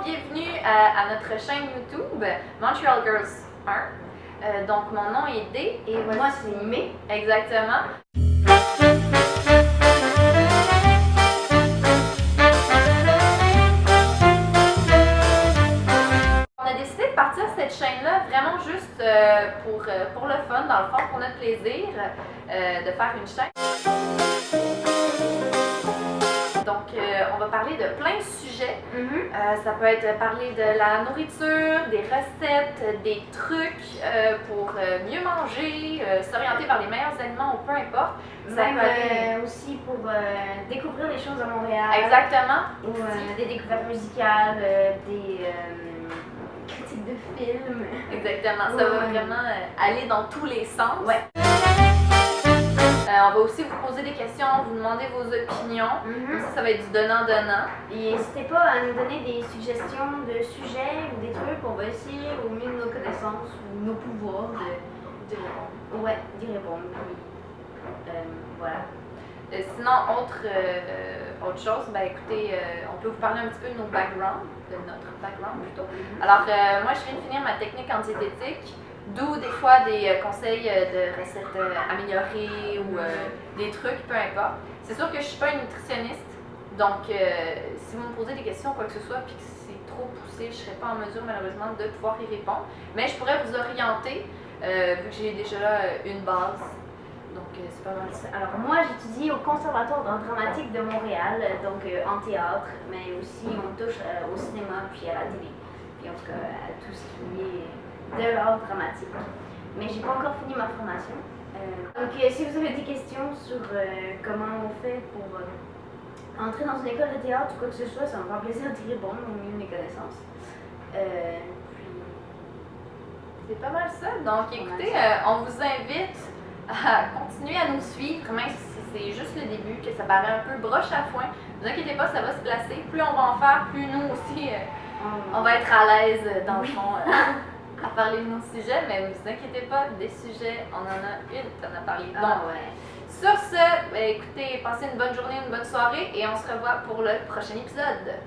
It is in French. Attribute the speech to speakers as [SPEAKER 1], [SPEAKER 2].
[SPEAKER 1] bienvenue à notre chaîne YouTube Montreal Girls 1. Donc mon nom est D et
[SPEAKER 2] moi c'est May.
[SPEAKER 1] Exactement. On a décidé de partir cette chaîne-là vraiment juste pour le fun, dans le fond, pour notre plaisir, de faire une chaîne. Donc, on va parler de plein de sujets. Ça peut être parler de la nourriture, des recettes, des trucs pour mieux manger, s'orienter vers les meilleurs aliments ou peu importe. Ça
[SPEAKER 2] Même
[SPEAKER 1] peut aller...
[SPEAKER 2] aussi pour découvrir des choses à Montréal.
[SPEAKER 1] Exactement.
[SPEAKER 2] Ou des découvertes musicales, des critiques de films.
[SPEAKER 1] Exactement. Ça va vraiment aller dans tous les sens.
[SPEAKER 2] Ouais.
[SPEAKER 1] On va aussi vous poser des questions, vous demander vos opinions. Ça va être du donnant-donnant.
[SPEAKER 2] Et n'hésitez pas à nous donner des suggestions de sujets ou des trucs. On va essayer au mieux de nos connaissances ou nos pouvoirs
[SPEAKER 1] d'y répondre.
[SPEAKER 2] Ouais, d'y répondre. Puis, voilà.
[SPEAKER 1] Sinon, autre chose, ben écoutez, on peut vous parler un petit peu de nos backgrounds, de notre background plutôt. Alors, moi, je viens de finir ma technique en diététique. D'où des fois des conseils de recettes améliorées ou des trucs, peu importe. C'est sûr que je ne suis pas une nutritionniste, donc si vous me posez des questions, quoi que ce soit, puis que c'est trop poussé, je ne serai pas en mesure malheureusement de pouvoir y répondre. Mais je pourrais vous orienter, vu que j'ai déjà une base. Donc c'est pas mal ça.
[SPEAKER 2] Alors moi j'étudie au Conservatoire d'art dramatique de Montréal, donc en théâtre, mais aussi on touche au cinéma puis à la télé. Puis en tout cas à tout ce qui est de l'art dramatique. Mais j'ai pas encore fini ma formation. Donc si vous avez des questions sur comment on fait pour entrer dans une école de théâtre ou quoi que ce soit, ça me fait plaisir d'y répondre au mieux de mes connaissances.
[SPEAKER 1] C'est pas mal ça. Donc écoutez, on vous invite à continuer à nous suivre, même si c'est juste le début, que ça paraît un peu broche à foin. Ne vous inquiétez pas, ça va se placer. Plus on va en faire, plus nous aussi, on va être à l'aise dans le fond. À parler de nos sujets, mais ne vous inquiétez pas, des sujets, on en a une qu'on a parlé. Donc, sur ce, ben, écoutez, passez une bonne journée, une bonne soirée et on se revoit pour le prochain épisode.